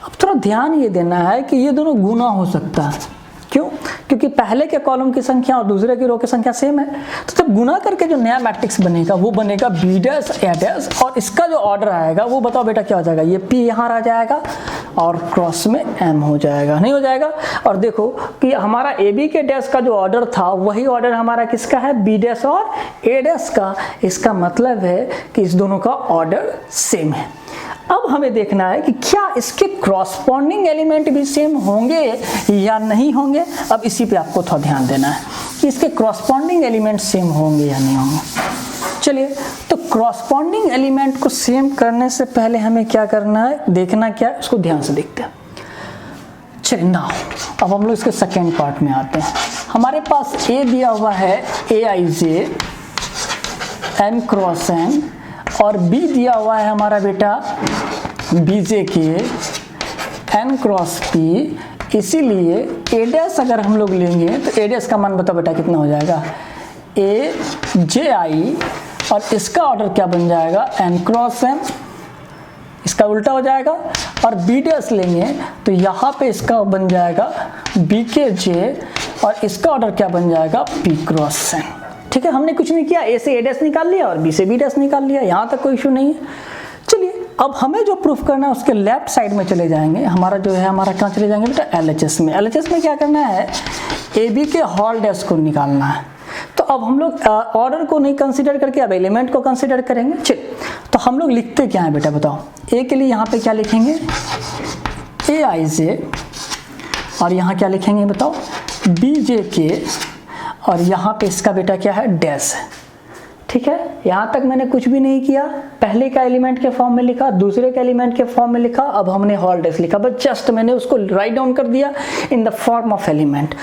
अब थोड़ा ध्यान ये देना है कि ये दोनों गुना हो सकता है, क्यों, क्योंकि पहले के कॉलम की संख्या और दूसरे की रो की संख्या सेम है। तो जब गुना करके जो नया मैट्रिक्स बनेगा वो बनेगा बी डैश ए डैश, और इसका जो ऑर्डर आएगा वो बताओ बेटा क्या हो जाएगा, ये p यहाँ आ जाएगा और क्रॉस में m हो जाएगा, नहीं हो जाएगा। और देखो कि हमारा ए बी के डैश का जो ऑर्डर था वही ऑर्डर हमारा किसका है, बी डैश और ए डैश का। इसका मतलब है कि इस दोनों का ऑर्डर सेम है। अब हमें देखना है कि क्या इसके क्रॉसपॉन्डिंग एलिमेंट भी सेम होंगे या नहीं होंगे। अब इसी पे आपको थोड़ा ध्यान देना है कि इसके क्रॉसपॉन्डिंग एलिमेंट सेम होंगे या नहीं होंगे। चलिए तो क्रॉसपॉन्डिंग एलिमेंट को सेम करने से पहले हमें क्या करना है, देखना क्या है, उसको ध्यान से देखते हैं। चलिए ना अब हम लोग इसके सेकेंड पार्ट में आते हैं। हमारे पास ए दिया हुआ है AIJ n क्रॉस n, और बी दिया हुआ है हमारा बेटा BJK n क्रॉस p। इसीलिए ए डैश अगर हम लोग लेंगे तो ए डैश का मान बताओ बेटा कितना हो जाएगा, AJI, और इसका ऑर्डर क्या बन जाएगा, n क्रॉस m, इसका उल्टा हो जाएगा। और बी डैश लेंगे तो यहाँ पे इसका बन जाएगा BKJ, और इसका ऑर्डर क्या बन जाएगा, P क्रॉस n। ठीक है, हमने कुछ नहीं किया, ए से ए डैश निकाल लिया और बी से बी डैश निकाल लिया, यहाँ तक कोई इशू नहीं है। चलिए अब हमें जो प्रूफ करना है उसके लेफ्ट साइड में चले जाएंगे। हमारा जो है हमारा कहाँ चले जाएंगे बेटा, LHS में। LHS में क्या करना है, AB के हॉल डैश को निकालना है। तो अब हम लोग ऑर्डर को नहीं कंसीडर करके अब एलिमेंट को कंसीडर करेंगे। चलिए तो हम लोग लिखते क्या है बेटा बताओ, ए के लिए यहाँ पे क्या लिखेंगे, AIJ, और यहाँ क्या लिखेंगे बताओ, BJK, और यहाँ पे इसका बेटा क्या है, डैश है। ठीक है, यहाँ तक मैंने कुछ भी नहीं किया, पहले का एलिमेंट के फॉर्म में लिखा, दूसरे के एलिमेंट के फॉर्म में लिखा, अब हमने हॉल डैश लिखा, बस जस्ट मैंने उसको राइट डाउन कर दिया in the form of element.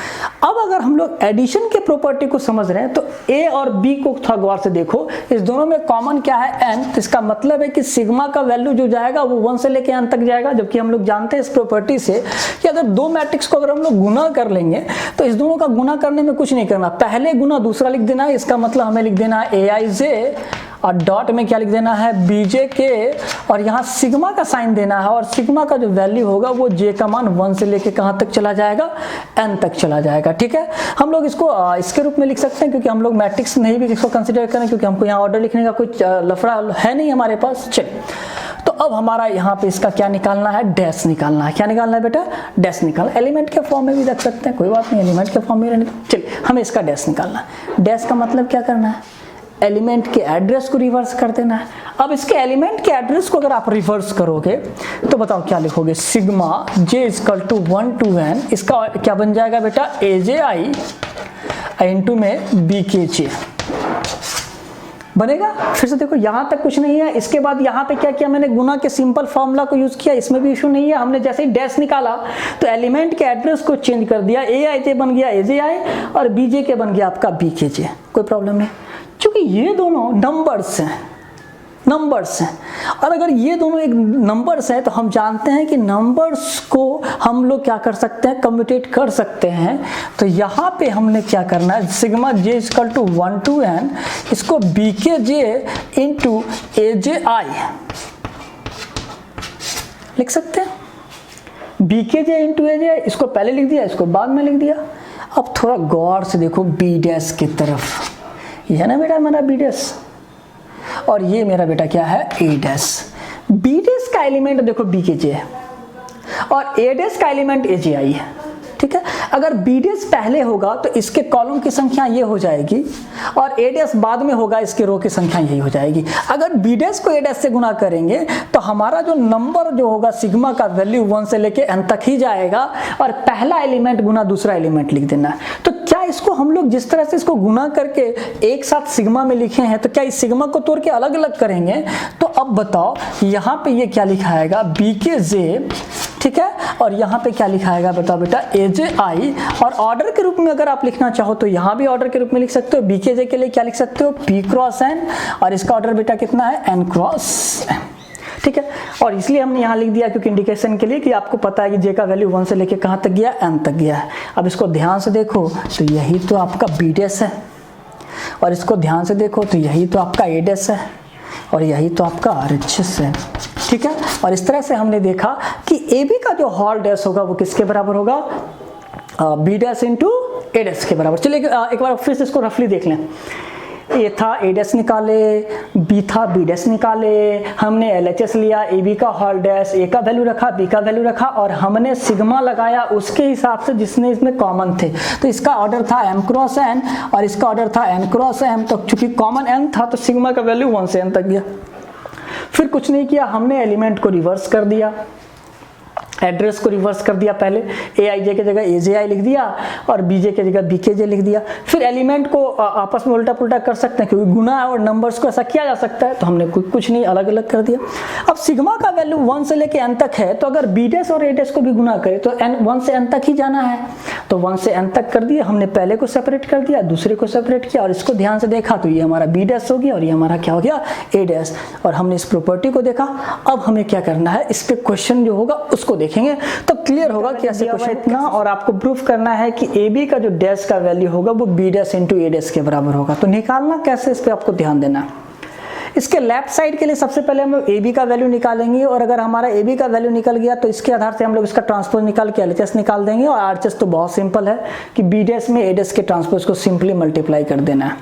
अब अगर हम लोग एडिशन के प्रॉपर्टी को समझ रहे हैं तो ए और बी को थोड़ा गौर से देखो, इस दोनों में कॉमन क्या है, n। तो इसका मतलब है कि सिग्मा का वैल्यू जो जाएगा वो 1 से लेके n तक जाएगा, जबकि हम लोग जानते हैं इस प्रॉपर्टी से कि अगर दो मैट्रिक्स को अगर हम लोग गुना कर लेंगे तो इस दोनों का गुना करने में कुछ नहीं करना, पहले गुना दूसरा लिख देना है। इसका मतलब हमें लिख देना है AIJ, और डॉट में क्या लिख देना है, BJK, और यहाँ सिग्मा का साइन देना है, और सिग्मा का जो वैल्यू होगा वो J का मान 1 से लेके कहाँ तक चला जाएगा, n तक चला जाएगा। ठीक है, हम लोग इसको इसके रूप में लिख सकते हैं क्योंकि हम लोग मैट्रिक्स नहीं भी इसको कंसिडर करें, क्योंकि हमको यहाँ ऑर्डर लिखने का कुछ लफड़ा है नहीं हमारे पास। चलिए तो अब हमारा यहाँ पे इसका क्या निकालना है, डैश निकालना है। क्या निकालना है बेटा, डैश निकालना। एलिमेंट के फॉर्म में भी रख सकते हैं, कोई बात नहीं, एलिमेंट के फॉर्म में रहने। चलिए हमें इसका डैश निकालना है। डैश का मतलब क्या करना है, एलिमेंट के एड्रेस को रिवर्स कर देना है। अब इसके एलिमेंट के एड्रेस को अगर आप रिवर्स करोगे तो बताओ क्या लिखोगे, सिग्मा j = 1 to n, इसका क्या बन जाएगा बेटा, AJI इंटू में BKJ बनेगा। फिर से देखो यहाँ तक कुछ नहीं है, इसके बाद यहाँ पे क्या किया मैंने, गुना के सिंपल फॉर्मूला को यूज किया, इसमें भी इशू नहीं है। हमने जैसे ही डैश निकाला तो एलिमेंट के एड्रेस को चेंज कर दिया, AIJ बन गया AJI और BJK बन गया आपका BKJ, कोई प्रॉब्लम नहीं। क्योंकि ये दोनों नंबर्स हैं, और अगर ये दोनों एक नंबर्स हैं तो हम जानते हैं कि नंबर्स को हम लोग क्या कर सकते हैं, कम्यूटेट कर सकते हैं। तो यहाँ पे हमने क्या करना है, सिग्मा j = 1 to n, इसको BKJ इंटू AJI लिख सकते हैं। BKJ इंटू AJI, इसको पहले लिख दिया, इसको बाद में लिख दिया। अब थोड़ा गौर से देखो B डैश की तरफ, ये है ना बेटा हमारा B डैश, और ये मेरा बेटा क्या है, A डैश। B डैश का एलिमेंट देखो BKJ है और A डैश का एलिमेंट AJI है। ठीक है। अगर बी डैश पहले होगा तो इसके कॉलम की संख्या ये हो जाएगी और ए डैश बाद में होगा, इसके रो की संख्या यही हो जाएगी। अगर बी डैश को ए डैश से गुना करेंगे तो हमारा जो नंबर जो होगा सिग्मा का वैल्यू 1 से लेके n तक ही जाएगा और पहला एलिमेंट गुना दूसरा एलिमेंट लिख देना है। तो क्या इसको हम लोग जिस तरह से इसको गुना करके एक साथ सिग्मा में लिखे हैं, तो क्या इस सिग्मा को तोड़ के अलग अलग करेंगे? तो अब बताओ यहाँ पे ये क्या लिखा आएगा, बी के जे, ठीक है, और यहाँ पे क्या लिखा आएगा बताओ बेटा, ए जे आई। और ऑर्डर के रूप में अगर आप लिखना चाहो तो यहाँ भी ऑर्डर के रूप में लिख सकते हो। बी के जे के लिए क्या लिख सकते हो, पी क्रॉस एन, और इसका ऑर्डर बेटा कितना है, एन क्रॉस एन, ठीक है। और इसलिए हमने यहाँ लिख दिया क्योंकि इंडिकेशन के लिए कि आपको पता है कि जे का वैल्यू 1 से लेके कहाँ तक गया, एन तक गया है। अब इसको ध्यान से देखो तो यही तो आपका बी डैश है, और इसको ध्यान से देखो तो यही तो आपका ए डैश है, और यही तो आपका आर एच एस है, ठीक है। और इस तरह से हमने देखा कि ए बी का जो हॉल डैश होगा वो किसके बराबर होगा, B dash into a dash के बराबर। चलिए एक बार फिर से इसको रफली देख लें। ए था ए डैश निकाले, बी था बी डैश निकाले, हमने LHS लिया, ए बी का हॉल डैश, ए का वैल्यू रखा, बी का वैल्यू रखा, और हमने सिग्मा लगाया उसके हिसाब से जिसने इसमें कॉमन थे। तो इसका ऑर्डर था m क्रॉस n और इसका ऑर्डर था n क्रॉस m। तो चूंकि कॉमन n था तो सिग्मा का वैल्यू 1 से n तक गया। फिर कुछ नहीं किया, हमने एलिमेंट को रिवर्स कर दिया, एड्रेस को रिवर्स कर दिया। पहले ए आई जे की जगह ए जे आई लिख दिया और बी जे की जगह बी के जे लिख दिया। फिर एलिमेंट को आपस में उल्टा पुल्टा कर सकते हैं क्योंकि गुना और नंबर्स को ऐसा किया जा सकता है, तो हमने कुछ नहीं, अलग अलग कर दिया। अब सिग्मा का वैल्यू 1 से लेके n तक है, तो अगर बी डैश और ए डैश को भी गुना करें तो n 1 से n तक ही जाना है, तो 1 से n तक कर दिया। हमने पहले को सेपरेट कर दिया, दूसरे को सेपरेट किया, और इसको ध्यान से देखा तो ये हमारा बी डैश हो गया और ये हमारा क्या हो गया, ए डैश। और हमने इस प्रॉपर्टी को देखा। अब हमें क्या करना है, इस पे क्वेश्चन जो होगा उसको देखेंगे तो क्लियर होगा कि ऐसे क्वेश्चन इतना, और आपको प्रूफ करना है कि ए बी का जो डैश का वैल्यू होगा वो B dash into a dash के बराबर होगा। तो निकालना कैसे, इस पे आपको ध्यान देना है। इसके लेफ्ट साइड के लिए सबसे पहले हम लोग ए बी का वैल्यू निकालेंगे, और अगर हमारा ए बी का वैल्यू निकल गया तो इसके आधार से हम लोग इसका ट्रांसपोज निकाल के LHS निकाल देंगे। और RHS तो बहुत सिंपल है कि बी डैश में ए डैश के ट्रांसपोज को सिंपली मल्टीप्लाई कर देना है।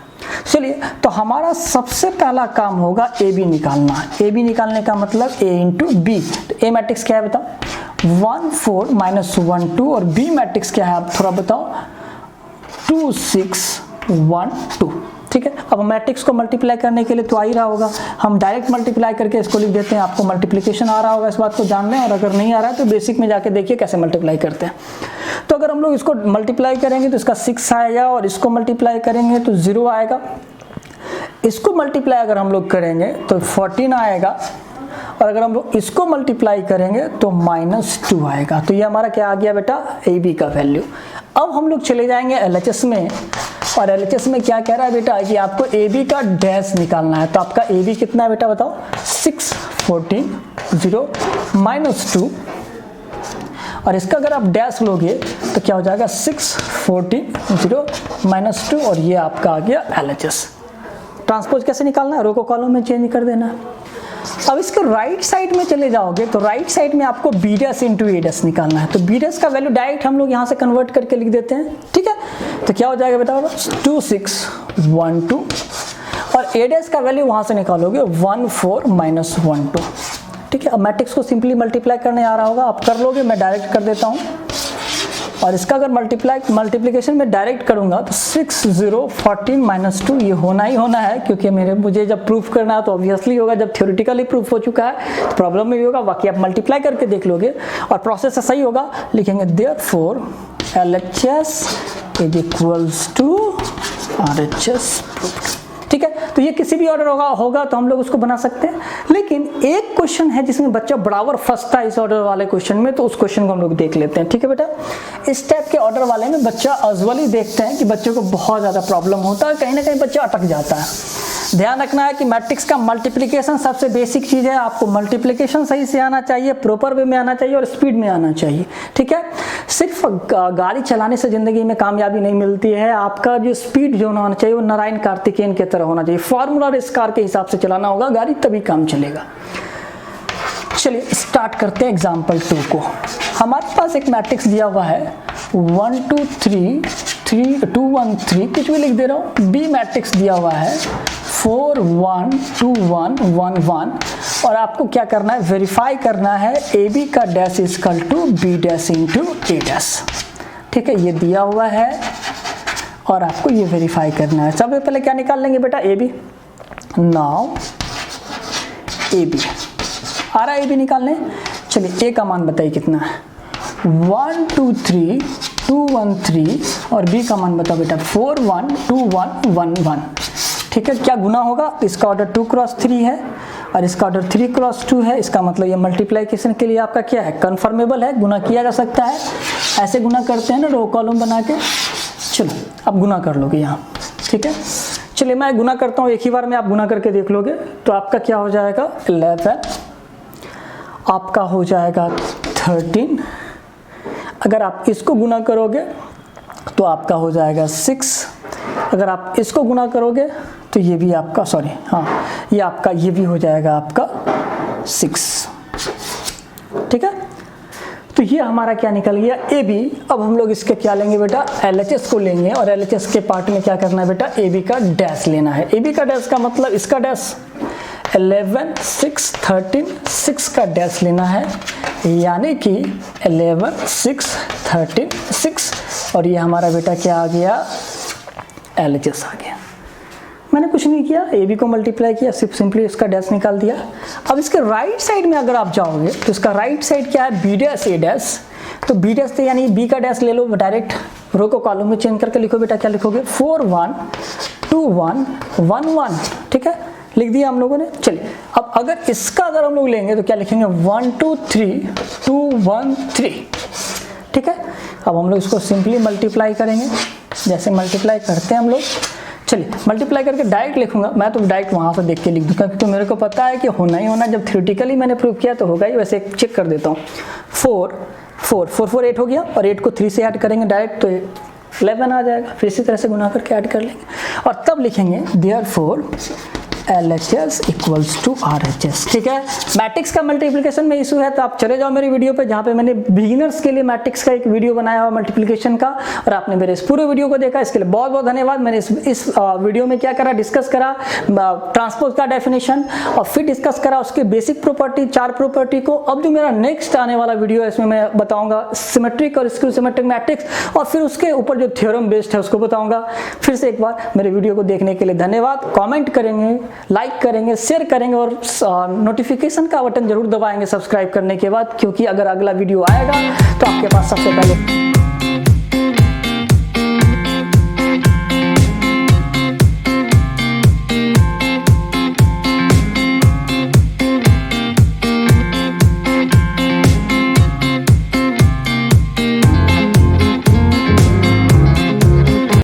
चलिए, तो हमारा सबसे पहला काम होगा ए बी निकालना। ए बी निकालने का मतलब ए इंटू बी। तो ए मैट्रिक्स क्या है बताओ, 1 4 माइनस 1 2, और बी मैट्रिक्स क्या है आप थोड़ा बताओ, 2 6 1 2, ठीक है। अब मैट्रिक्स को मल्टीप्लाई करने के लिए तो आ ही रहा होगा, हम डायरेक्ट मल्टीप्लाई करके इसको लिख देते हैं। आपको मल्टीप्लिकेशन आ रहा होगा, इस बात को जान लें, और अगर नहीं आ रहा है तो बेसिक में जाके देखिए कैसे मल्टीप्लाई करते हैं। तो अगर हम लोग इसको मल्टीप्लाई करेंगे तो इसका 6 आएगा, और इसको मल्टीप्लाई करेंगे तो 0 आएगा। इसको मल्टीप्लाई अगर हम लोग करेंगे तो 14 आएगा, और अगर हम लोग इसको मल्टीप्लाई करेंगे तो -2 आएगा। तो ये हमारा क्या आ गया बेटा, ए बी का वैल्यू। अब हम लोग चले जाएंगे LHS में, और LHS में क्या कह रहा है बेटा कि आपको ए बी का डैश निकालना है। तो आपका ए बी कितना है बेटा बताओ, 6 14 0 -2, और इसका अगर आप डैश लोगे तो क्या हो जाएगा, 6 14 0 -2, और ये आपका आ गया LHS। ट्रांसपोज कैसे निकालना है, रो को कॉलम में चेंज कर देना है। अब इसके राइट साइड में चले जाओगे तो राइट साइड में आपको B dash into a dash निकालना है। तो बी डैश का वैल्यू डायरेक्ट हम लोग यहाँ से कन्वर्ट करके लिख देते हैं, ठीक है। तो क्या हो जाएगा बेटा, 2 6 1 2, और ए डैश का वैल्यू वहाँ से निकालोगे 1 4 माइनस 1 2, ठीक है। अब मैट्रिक्स को सिंपली मल्टीप्लाई करने आ रहा होगा, आप कर लोगे, मैं डायरेक्ट कर देता हूँ। और इसका अगर मल्टीप्लिकेशन में डायरेक्ट करूंगा तो 6 0 14 -2 ये होना ही होना है, क्योंकि मुझे जब प्रूफ करना है तो ऑब्वियसली होगा। जब थ्योरेटिकली प्रूफ हो चुका है तो प्रॉब्लम में भी होगा, बाकी आप मल्टीप्लाई करके देख लोगे और प्रोसेस ऐसा ही होगा। लिखेंगे therefore LHS is equals to RHS, ठीक है। तो ये किसी भी ऑर्डर होगा तो हम लोग उसको बना सकते हैं। लेकिन एक क्वेश्चन है जिसमें बच्चा बराबर फंसता है इस ऑर्डर वाले क्वेश्चन में, तो उस क्वेश्चन को हम लोग देख लेते हैं, ठीक है बेटा। इस टाइप के ऑर्डर वाले में बच्चा अजवली देखते हैं कि बच्चों को बहुत ज्यादा प्रॉब्लम होता है, कहीं ना कहीं बच्चा अटक जाता है। ध्यान रखना है कि मैट्रिक्स का मल्टीप्लिकेशन सबसे बेसिक चीज है। आपको मल्टीप्लिकेशन सही से आना चाहिए, प्रॉपर वे में आना चाहिए और स्पीड में आना चाहिए, ठीक है। सिर्फ गाड़ी चलाने से जिंदगी में कामयाबी नहीं मिलती है। आपका जो स्पीड जो होना चाहिए वो नारायण कार्तिकेयन की तरह होना चाहिए। फॉर्मूला और स्कार के हिसाब से चलाना होगा गाड़ी, तभी काम चलेगा। चलिए स्टार्ट करते हैं एग्जाम्पल 2 को। हमारे पास एक मैट्रिक्स दिया हुआ है 1 2 3 3 2 1 3, कुछ भी लिख दे रहा हूँ। बी मैट्रिक्स दिया हुआ है 4 1 2 1 1 1, और आपको क्या करना है, वेरीफाई करना है ए बी का dash is equal to b dash into a dash. ठीक है, ये दिया हुआ है और आपको ये वेरीफाई करना है। सबसे पहले क्या निकाल लेंगे बेटा, A B. Now A B आ रहा है, ए बी निकालने। चलिए ए का मान बताइए कितना है, 1 2 3 2 1 3 और बी का मान बताओ बेटा 4 1 2 1 1 1। ठीक है, क्या गुना होगा, इसका ऑर्डर 2 क्रॉस 3 है और इसका ऑर्डर 3 क्रॉस 2 है। इसका मतलब ये मल्टीप्लिकेशन के लिए आपका क्या है, कन्फर्मेबल है, गुना किया जा सकता है। ऐसे गुना करते हैं ना रो कॉलम बना के। चलो अब गुना कर लोगे यहाँ, ठीक है। चलिए मैं गुना करता हूँ, एक ही बार में आप गुना करके देख लोगे। तो आपका क्या हो जाएगा 11, आपका हो जाएगा 13। अगर आप इसको गुना करोगे तो आपका हो जाएगा 6। अगर आप इसको गुना करोगे तो ये भी आपका, सॉरी हाँ, ये आपका, ये भी हो जाएगा आपका 6। ठीक है, तो ये हमारा क्या निकल गया, ए बी। अब हम लोग इसके क्या लेंगे बेटा, LHS को लेंगे और LHS के पार्ट में क्या करना है बेटा, ए बी का डैश लेना है। ए बी का डैश का मतलब इसका डैश 11 6 13 6 का डैश लेना है, यानी कि 11 6 13 6 और ये हमारा बेटा क्या आ गया, LHS आ गया। मैंने कुछ नहीं किया, ए बी को मल्टीप्लाई किया, सिर्फ सिंपली इसका डैश निकाल दिया। अब इसके राइट साइड में अगर आप जाओगे तो इसका राइट साइड क्या है, बी डैश ए डैश। तो बी डैश तो यानी बी का डैश ले लो, डायरेक्ट रो को कॉलम में चेंज करके लिखो बेटा, क्या लिखोगे 4 1 2 1 1 1। ठीक है, लिख दिया हम लोगों ने। चलिए अब अगर इसका अगर हम लोग लेंगे तो क्या लिखेंगे 1 2 3 2 1 3। ठीक है, अब हम लोग इसको सिंपली मल्टीप्लाई करेंगे, जैसे मल्टीप्लाई करते हैं हम लोग। चलिए मल्टीप्लाई करके डायरेक्ट लिखूंगा मैं, तो डायरेक्ट वहाँ से देख के लिख दूँगा, क्योंकि मेरे को पता है कि होना ही होना, जब थ्योरेटिकली मैंने प्रूव किया तो होगा ही। वैसे चेक कर देता हूँ, 4 4 4 4 8 हो गया और 8 को 3 से ऐड करेंगे डायरेक्ट तो 11 आ जाएगा। फिर इसी तरह से गुना करके ऐड कर लेंगे और तब लिखेंगे therefore LHS equals to RHS। ठीक है, मैट्रिक्स का मल्टीप्लिकेशन में इशू है तो आप चले जाओ मेरी वीडियो पे, जहाँ पे मैंने बिगिनर्स के लिए मैट्रिक्स का एक वीडियो बनाया हुआ मल्टीप्लिकेशन का, और आपने मेरे इस पूरे वीडियो को देखा, इसके लिए बहुत बहुत धन्यवाद। मैंने इस वीडियो में क्या करा, डिस्कस करा ट्रांसपोज का डेफिनेशन और फिर डिस्कस करा उसके बेसिक प्रॉपर्टी, 4 प्रॉपर्टी को। अब जो मेरा नेक्स्ट आने वाला वीडियो है इसमें मैं बताऊंगा सिमेट्रिक और स्क्यू सिमेट्रिक मैट्रिक्स और फिर उसके ऊपर जो थ्योरम बेस्ड है उसको बताऊंगा। फिर से एक बार मेरे वीडियो को देखने के लिए धन्यवाद। कॉमेंट करेंगे, लाइक करेंगे, शेयर करेंगे और नोटिफिकेशन का बटन जरूर दबाएंगे सब्सक्राइब करने के बाद, क्योंकि अगर अगला वीडियो आएगा तो आपके पास सबसे पहले